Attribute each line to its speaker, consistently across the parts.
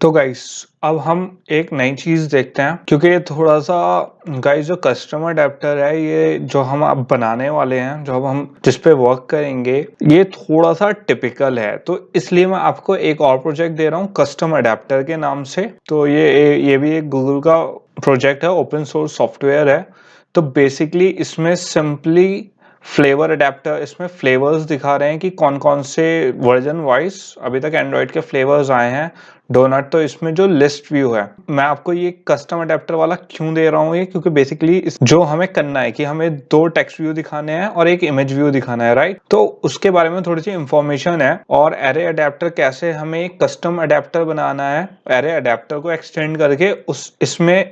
Speaker 1: तो गाइस अब हम एक नई चीज़ देखते हैं, क्योंकि ये थोड़ा सा गाइस जो कस्टम अडेप्टर है, ये जो हम अब बनाने वाले हैं, जो अब हम जिस पे वर्क करेंगे, ये थोड़ा सा टिपिकल है। तो इसलिए मैं आपको एक और प्रोजेक्ट दे रहा हूँ कस्टम अडेप्टर के नाम से। तो ये भी एक गूगल का प्रोजेक्ट है, ओपन सोर्स सॉफ्टवेयर है। तो बेसिकली इसमें सिंपली फ्लेवर अडेप्टर, इसमें फ्लेवर्स दिखा रहे हैं कि कौन कौन से वर्जन वाइज अभी तक एंड्रॉइड के फ्लेवर्स आए हैं। डोनट तो इसमें जो लिस्ट व्यू है, मैं आपको ये कस्टम अडेप्टर वाला क्यों दे रहा हूँ, ये क्योंकि बेसिकली जो हमें करना है कि हमें 2 टेक्स्ट व्यू दिखाने हैं और एक इमेज व्यू दिखाना है, राइट। तो उसके बारे में थोड़ी सी इंफॉर्मेशन है, और एरे अडेप्टर कैसे हमें एक कस्टम अडेप्टर बनाना है, एरे अडेप्टर को एक्सटेंड करके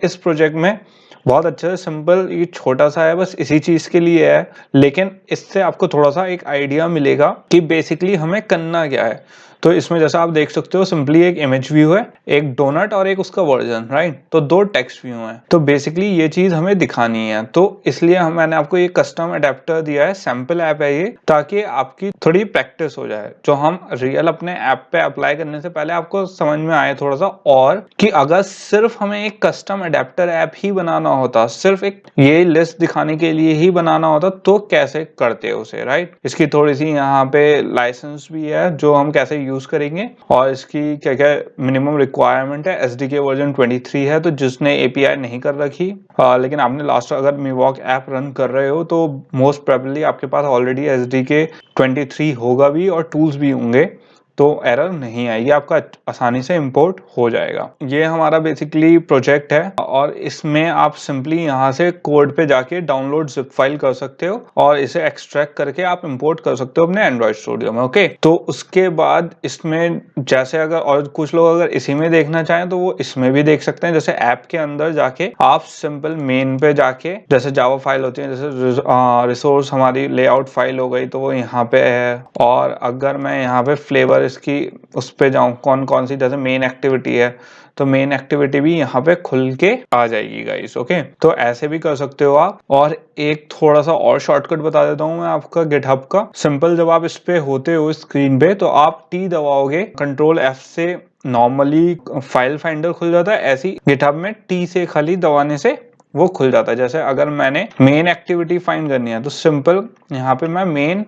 Speaker 1: इस प्रोजेक्ट में बहुत अच्छा है। सिंपल, ये छोटा सा है, बस इसी चीज के लिए है, लेकिन इससे आपको थोड़ा सा एक आइडिया मिलेगा कि बेसिकली हमें करना क्या है। तो इसमें जैसा आप देख सकते हो, सिंपली एक इमेज व्यू है, एक डोनट और एक उसका वर्जन, राइट। तो 2 टेक्स्ट व्यू हैं। तो बेसिकली ये चीज हमें दिखानी है, तो इसलिए मैंने आपको ये कस्टम अडेप्टर दिया है, सैंपल ऐप है ये, ताकि आपकी थोड़ी प्रैक्टिस हो जाए, जो हम रियल अपने ऐप पे अप्लाई करने से पहले आपको समझ में आए थोड़ा सा। और कि अगर सिर्फ हमें एक कस्टम अडेप्टर ऐप ही बनाना होता, सिर्फ एक ये लिस्ट दिखाने के लिए ही बनाना होता, तो कैसे करते उसे, राइट। इसकी थोड़ी सी यहाँ पे लाइसेंस भी है, जो हम कैसे यूज करेंगे, और इसकी क्या क्या मिनिमम रिक्वायरमेंट है। एसडीके वर्जन 23 है, तो जिसने एपीआई नहीं कर रखी, लेकिन आपने लास्ट अगर मिवॉक ऐप रन कर रहे हो, तो मोस्ट प्रोबेबली आपके पास ऑलरेडी एसडीके 23 होगा भी और टूल्स भी होंगे, तो एरर नहीं आएगी, आपका आसानी से इंपोर्ट हो जाएगा। ये हमारा बेसिकली प्रोजेक्ट है, और इसमें आप सिंपली यहाँ से कोड पे जाके डाउनलोड जिप फाइल कर सकते हो, और इसे एक्सट्रैक्ट करके आप इंपोर्ट कर सकते हो अपने एंड्रॉइड स्टूडियो में। ओके, तो उसके बाद इसमें जैसे अगर और कुछ लोग अगर इसी में देखना चाहें, तो वो इसमें भी देख सकते हैं। जैसे ऐप के अंदर जाके आप सिंपल मेन पे जाके, जैसे जावा फाइल होती है, जैसे रिसोर्स हमारी लेआउट फाइल हो गई, तो वो यहाँ पे है। और अगर मैं यहाँ पे फ्लेवर इसकी उस पे जाऊं, कौन कौन सी, जैसे मेन एक्टिविटी है, तो मेन एक्टिविटी भी यहाँ पे खुल के आ जाएगी गाइस। ओके, तो ऐसे भी कर सकते हो आप। और एक थोड़ा सा और शॉर्टकट बता देता हूँ मैं आपका गिटहब का। सिंपल, जब आप इस पे होते हो स्क्रीन पे, तो आप टी दबाओगे, कंट्रोल एफ से नॉर्मली फाइल फाइंडर खुल जाता है, ऐसी गिटहब में टी से खाली दबाने से वो खुल जाता है। जैसे अगर मैंने मेन एक्टिविटी फाइंड करनी है, तो सिंपल यहाँ पे मैं मेन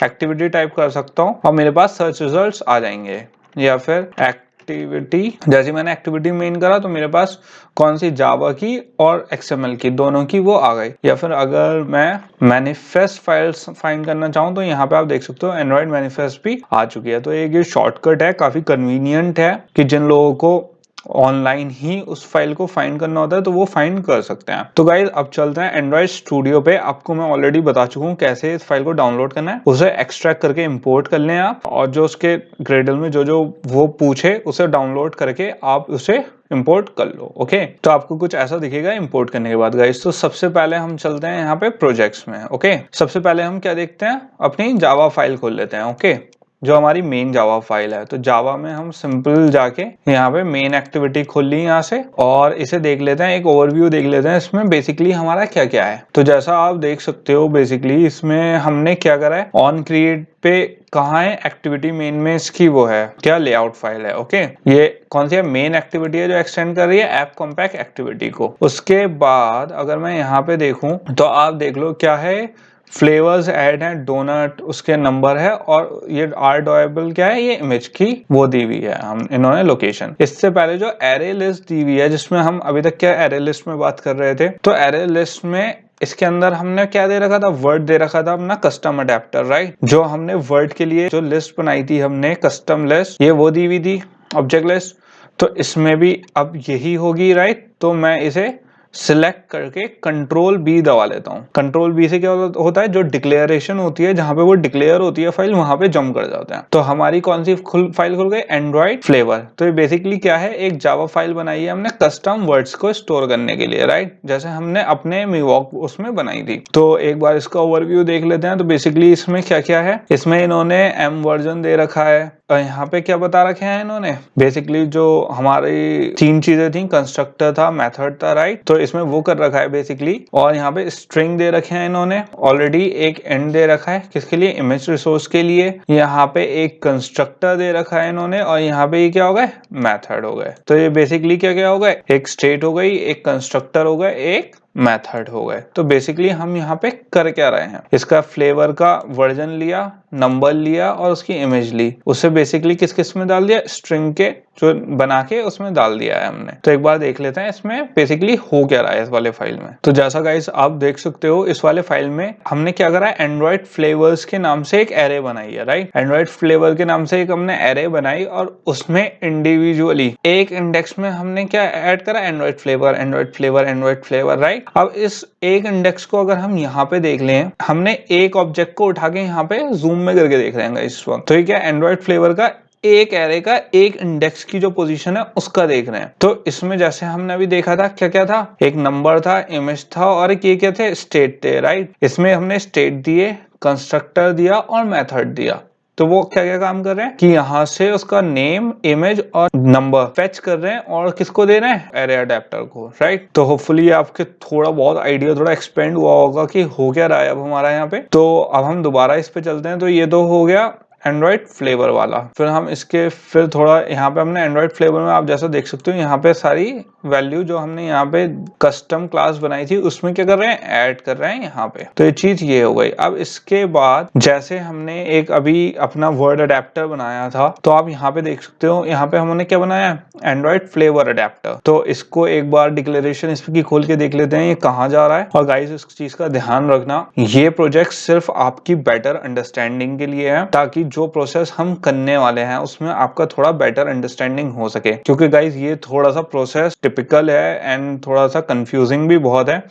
Speaker 1: एक्टिविटी टाइप कर सकता हूँ, और मेरे पास सर्च रिजल्ट्स आ जाएंगे। या फिर एक्टिविटी, जैसे मैंने एक्टिविटी मेन करा, तो मेरे पास कौन सी जावा की और एक्सएमएल की, दोनों की वो आ गई। या फिर अगर मैं मैनिफेस्ट फाइल्स फाइंड करना चाहूँ, तो यहाँ पे आप देख सकते हो एंड्रॉइड मैनिफेस्ट भी आ चुकी है। तो एक ये शॉर्टकट है, काफी कन्वीनियंट है, कि जिन लोगों को ऑनलाइन ही उस फाइल को फाइंड करना होता है, तो वो फाइंड कर सकते हैं। तो गाइस अब चलते हैं एंड्रॉइड स्टूडियो पे। आपको मैं ऑलरेडी बता चुका हूँ कैसे इस फाइल को डाउनलोड करना है। उसे एक्सट्रैक्ट करके इंपोर्ट कर लें आप, और जो उसके ग्रेडल में जो जो वो पूछे, उसे डाउनलोड करके आप उसे इंपोर्ट कर लो। ओके, तो आपको कुछ ऐसा दिखेगा इंपोर्ट करने के बाद गाइस। तो सबसे पहले हम चलते हैं यहाँ पे प्रोजेक्ट्स में। ओके, सबसे पहले हम क्या देखते हैं, अपनी जावा फाइल खोल लेते हैं। ओके, जो हमारी मेन जावा फाइल है, तो जावा में हम सिंपल जाके यहाँ पे मेन एक्टिविटी खोल ली यहाँ से, और इसे देख लेते हैं, एक ओवरव्यू देख लेते हैं इसमें बेसिकली हमारा क्या क्या है। तो जैसा आप देख सकते हो, बेसिकली इसमें हमने क्या करा है, ऑन क्रिएट पे कहाँ है, एक्टिविटी मेन में इसकी वो है क्या, लेआउट फाइल है। ओके, ये कौन सी है, मेन एक्टिविटी है, जो एक्सटेंड कर रही है ऐप कॉम्पैक्ट एक्टिविटी को। उसके बाद अगर मैं यहाँ पे देखूं, तो आप देख लो क्या है, फ्लेवर्स ऐड है, डोनट उसके नंबर है, और ये आरडोएबल क्या है, ये इमेज की वो दी हुई है, हम इन्होंने लोकेशन। इससे पहले जो एरे लिस्ट दी हुई है, जिसमें हम अभी तक क्या एरे लिस्ट में बात कर रहे थे, तो एरे लिस्ट में इसके अंदर हमने क्या दे रखा था, वर्ड दे रखा था अपना कस्टम अडेप्टर, राइट। जो हमने वर्ड के लिए जो लिस्ट बनाई थी हमने, कस्टम लिस्ट, ये वो दी हुई थी ऑब्जेक्ट लिस्ट। तो इसमें भी अब यही होगी, राइट। तो मैं इसे सिलेक्ट करके कंट्रोल बी दबा लेता हूँ। कंट्रोल बी से क्या होता है, जो डिक्लेरेशन होती है, जहां पे वो डिक्लेयर होती है फाइल, वहां पे जंप कर जाते हैं। तो हमारी कौन सी फाइल खुल गई, एंड्रॉइड फ्लेवर। तो ये बेसिकली क्या है, एक जावा फाइल बनाई है हमने कस्टम वर्ड्स को स्टोर करने के लिए, राइट, जैसे हमने अपने मिवॉक उसमें बनाई थी। तो एक बार इसका ओवरव्यू देख लेते हैं। तो बेसिकली इसमें क्या क्या है, इसमें इन्होंने एम वर्जन दे रखा है, यहाँ पे क्या बता रखे हैं इन्होंने, बेसिकली जो हमारी 3 चीजें थी, कंस्ट्रक्टर था, मेथड था, राइट। तो इसमें वो कर रखा है बेसिकली, और यहाँ पे स्ट्रिंग दे रखे हैं इन्होंने ऑलरेडी, एक एंड दे रखा है किसके लिए, इमेज रिसोर्स के लिए। यहाँ पे एक कंस्ट्रक्टर दे रखा है इन्होंने, और यहाँ पे ये क्या हो गए, मेथड हो गए। तो ये बेसिकली क्या क्या हो गए, एक स्टेट हो गई, एक कंस्ट्रक्टर हो गए, एक मेथड हो गए। तो बेसिकली हम यहाँ पे कर क्या रहे हैं, इसका फ्लेवर का वर्जन लिया, नंबर लिया और उसकी इमेज ली, उसे बेसिकली किस किस में डाल दिया, स्ट्रिंग के जो बना के उसमें डाल दिया है हमने। तो एक बार देख लेते हैं इसमें बेसिकली हो क्या रहा है इस वाले फाइल में। तो जैसा गाइस आप देख सकते हो, इस वाले फाइल में हमने क्या करा है, एंड्रॉइड फ्लेवर्स के नाम से एक एरे बनाई है, राइट। एंड्रॉइड फ्लेवर के नाम से एक हमने एरे बनाई, और उसमें इंडिविजुअली एक इंडेक्स में हमने क्या ऐड करा, Android flavour, Android flavour, Android flavour, right. अब इस एक इंडेक्स को अगर हम यहाँ पे देख लें, हमने एक ऑब्जेक्ट को उठा के यहाँ पे जूम में करके देख रहे हैं इस वक्त। तो ये क्या, एंड्रॉइड फ्लेवर का एक एरे का एक इंडेक्स की जो पोजीशन है उसका देख रहे हैं। तो इसमें जैसे हमने अभी देखा था, क्या क्या था, एक नंबर था, इमेज था, और एक ये क्या थे, स्टेट थे, राइट। इसमें हमने स्टेट दिए, कंस्ट्रक्टर दिया और मेथड दिया। तो वो क्या क्या काम कर रहे हैं कि यहाँ से उसका नेम, इमेज और नंबर फेच कर रहे हैं, और किसको दे रहे हैं, एरे अडेप्टर को, राइट। तो होपफुली आपके थोड़ा बहुत आइडिया थोड़ा एक्सपेंड हुआ होगा कि हो क्या रहा है अब हमारा यहाँ पे। तो अब हम दोबारा इस पे चलते हैं। तो ये तो हो गया एंड्रॉइड फ्लेवर वाला। फिर हम इसके फिर थोड़ा यहाँ पे हमने एंड्रॉइड फ्लेवर में आप जैसा देख सकते हो, यहाँ पे सारी वैल्यू जो हमने यहाँ पे कस्टम क्लास बनाई थी उसमें क्या कर रहे हैं, ऐड कर रहे हैं यहाँ पे। तो ये चीज ये हो गई। अब इसके बाद जैसे हमने एक अभी अपना वर्ड अडेप्टर बनाया था, तो आप यहाँ पे देख सकते हो, यहाँ पे हमने क्या बनाया, एंड्रॉइड फ्लेवर अडेप्टर। तो इसको एक बार डिक्लेरेशन इसकी खोल के देख लेते हैं ये कहाँ जा रहा है। और गाइस इस चीज का ध्यान रखना, ये प्रोजेक्ट सिर्फ आपकी बेटर अंडरस्टैंडिंग के लिए है, ताकि जो प्रोसेस हम करने वाले हैं उसमें आपका थोड़ा बेटर अंडरस्टैंडिंग हो सके। क्योंकि गाइस ये थोड़ा सा प्रोसेस टिपिकल है एंड थोड़ा सा कंफ्यूजिंग भी बहुत है।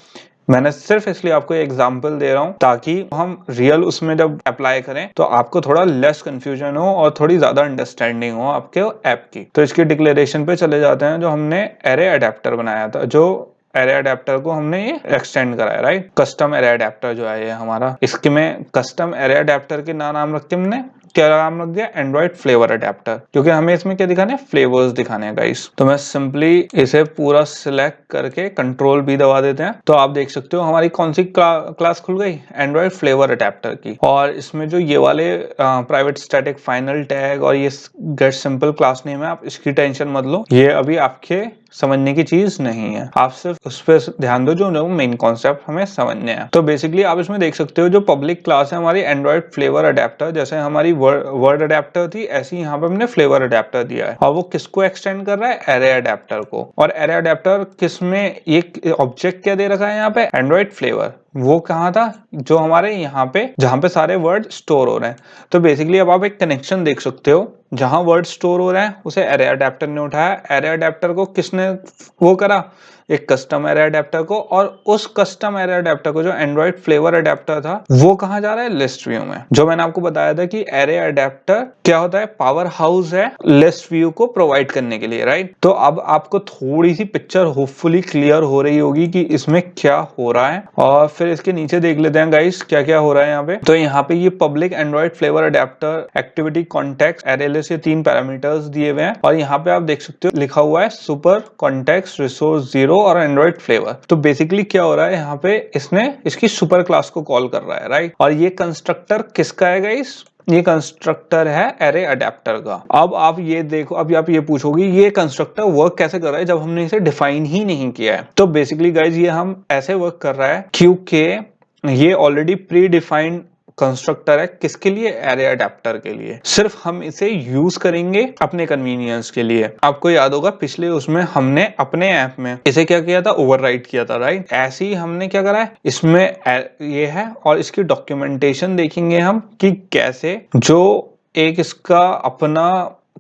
Speaker 1: मैंने सिर्फ इसलिए आपको एग्जांपल दे रहा हूं ताकि हम रियल उसमें जब अप्लाई करें तो आपको थोड़ा लेस कंफ्यूजन हो और थोड़ी ज्यादा अंडरस्टैंडिंग हो आपके ऐप की। तो इसकी डिक्लेरेशन पे चले जाते हैं। जो हमने एरे अडेप्टर बनाया था, जो एरे अडेप्टर को हमने ये एक्सटेंड करा है, राइट। कस्टम एरे अडेप्टर जो है ये हमारा, इसके में कस्टम एरे अडेप्टर के नाम रख के हमने क्या नाम रख दिया, एंड्रॉइड फ्लेवर अडेप्टर, क्योंकि हमें इसमें क्या दिखाने हैं, फ्लेवर्स दिखाने हैं गाइस। तो मैं सिंपली इसे पूरा सिलेक्ट करके कंट्रोल भी दबा देते हैं। तो आप देख सकते हो हमारी कौन सी क्लास खुल गई, एंड्रॉइड फ्लेवर अडेप्टर की। और इसमें जो ये वाले प्राइवेट स्टैटिक फाइनल टैग और ये गेट सिंपल क्लास नेम है, आप इसकी टेंशन मत लो, ये अभी आपके समझने की चीज नहीं है। आप सिर्फ उस पर ध्यान दो जो मेन कॉन्सेप्ट हमें समझने हैं। तो बेसिकली आप इसमें देख सकते हो जो पब्लिक क्लास है हमारी एंड्रॉइड फ्लेवर अडेप्टर, जैसे हमारी वर्ड अडेप्टर थी ऐसी यहाँ पे हमने फ्लेवर अडेप्टर दिया है। और वो किसको एक्सटेंड कर रहा है, एरे अडेप्टर को। और एरे अडेप्टर किसमें एक ऑब्जेक्ट क्या दे रखा है यहाँ पे, एंड्रॉइड फ्लेवर। वो कहाँ था, जो हमारे यहाँ पे जहाँ पे सारे वर्ड स्टोर हो रहे हैं। तो बेसिकली अब आप एक कनेक्शन देख सकते हो, जहां वर्ड स्टोर हो रहे हैं उसे एरे अडेप्टर ने उठाया, एरे अडेप्टर को किसने वो करा, एक कस्टम एरे अडेप्टर को। और उस कस्टम एरे अडेप्टर को जो एंड्रॉइड फ्लेवर अडेप्टर था वो कहाँ जा रहा है, लिस्ट व्यू में। जो मैंने आपको बताया था कि एरे अडेप्टर क्या होता है, पावर हाउस है लिस्ट व्यू को प्रोवाइड करने के लिए, राइट। तो अब आपको थोड़ी सी पिक्चर होपफुली क्लियर हो रही होगी कि इसमें क्या हो रहा है। और फिर इसके नीचे देख लेते हैं गाइस क्या क्या हो रहा है यहाँ पे। तो यहाँ पे ये public Android flavour adapter activity context array list, ये 3 पैरामीटर्स दिए हुए हैं। और यहाँ पे आप देख सकते हो लिखा हुआ है सुपर कॉन्टेक्स्ट रिसोर्स 0 और एंड्रॉइड फ्लेवर। तो बेसिकली क्या हो रहा है यहाँ पे, इसने इसकी सुपर क्लास को कॉल कर रहा है, राइट। और ये कंस्ट्रक्टर किसका है गाइस, ये कंस्ट्रक्टर है एरे अडेप्टर का। अब आप ये देखो, अब आप ये पूछोगे ये कंस्ट्रक्टर वर्क कैसे कर रहा है जब हमने इसे डिफाइन ही नहीं किया है। तो बेसिकली गाइस ये हम ऐसे वर्क कर रहा है क्योंकि ये ऑलरेडी प्री डिफाइंड कंस्ट्रक्टर है, किसके लिए, एरे अडेप्टर के लिए। सिर्फ हम इसे यूज करेंगे अपने कन्वीनियंस के लिए। आपको याद होगा पिछले उसमें हमने अपने ऐप में इसे क्या किया था, ओवरराइट किया था, राइट। ऐसे ही हमने क्या करा है, इसमें ये है और इसकी डॉक्यूमेंटेशन देखेंगे हम कि कैसे जो एक इसका अपना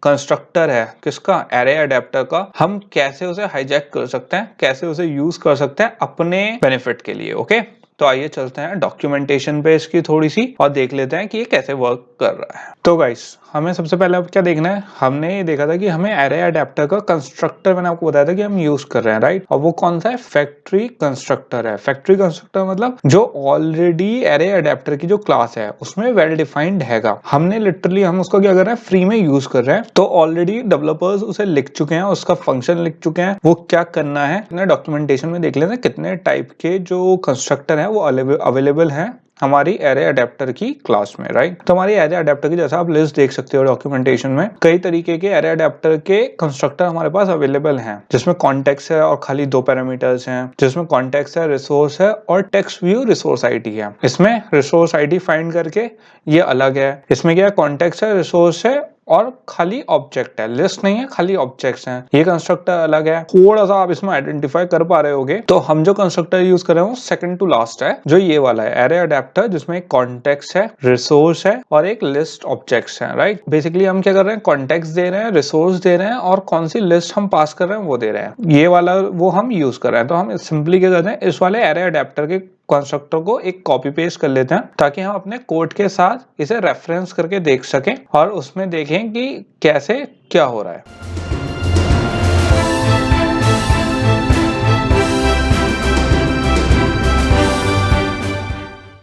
Speaker 1: कंस्ट्रक्टर है किसका, एरे अडेप्टर का, हम कैसे उसे हाईजैक कर सकते हैं, कैसे उसे यूज कर सकते हैं अपने बेनिफिट के लिए। ओके, तो आइए चलते हैं डॉक्यूमेंटेशन पे इसकी थोड़ी सी और देख लेते हैं कि ये कैसे वर्क कर रहा है। तो गाइस हमें सबसे पहले अब क्या देखना है, हमने ये देखा था कि हमें एरे अडेप्टर का कंस्ट्रक्टर मैंने आपको बताया था कि हम यूज कर रहे हैं, राइट। और वो कौन सा है, फैक्ट्री कंस्ट्रक्टर है। फैक्ट्री कंस्ट्रक्टर मतलब जो ऑलरेडी एरे अडेप्टर की जो क्लास है उसमें वेल डिफाइंड हैगा, हमने लिटरली हम उसको क्या कर रहे हैं, फ्री में यूज कर रहे हैं। तो ऑलरेडी डेवलपर्स उसे लिख चुके हैं, उसका फंक्शन लिख चुके हैं, वो क्या करना है अपने डॉक्यूमेंटेशन में देख लेते हैं कितने टाइप के जो कंस्ट्रक्टर है वो अवेलेबल हैं हमारी एरे अडेप्टर की क्लास में, राइट। तो हमारी एरे अडेप्टर की जैसा आप लिस्ट देख सकते हो डॉक्यूमेंटेशन में, कई तरीके के एरे अडेप्टर के कंस्ट्रक्टर हमारे पास अवेलेबल हैं, जिसमें कॉन्टेक्स्ट है और खाली 2 पैरामीटर्स हैं, जिसमें कॉन्टेक्स्ट है, रिसोर्स है और टेक्स्ट व्यू रिसोर्स आईडी है। इसमें रिसोर्स आईडी फाइंड करके ये अलग है, इसमें क्या कॉन्टेक्स्ट है, रिसोर्स है और खाली ऑब्जेक्ट है, लिस्ट नहीं है, खाली ऑब्जेक्ट्स हैं। ये कंस्ट्रक्टर अलग है, थोड़ा सा आप इसमें आइडेंटिफाई कर पा रहे होगे। तो हम जो कंस्ट्रक्टर यूज कर रहे हैं वो सेकंड टू लास्ट है, जो ये वाला है एरे अडेप्टर, जिसमें एक कॉन्टेक्स्ट है, रिसोर्स है और एक लिस्ट ऑब्जेक्ट्स है, राइट। बेसिकली हम क्या कर रहे हैं, कॉन्टेक्स्ट दे रहे हैं, रिसोर्स दे रहे हैं और कौन सी लिस्ट हम पास कर रहे हैं वो दे रहे हैं। ये वाला वो हम यूज कर रहे हैं। तो हम सिंपली क्या करते हैं, इस वाले एरे अडेप्टर के कंस्ट्रक्टर को एक कॉपी पेस्ट कर लेते हैं ताकि हम अपने कोड के साथ इसे रेफरेंस करके देख सकें और उसमें देखें कि कैसे क्या हो रहा है।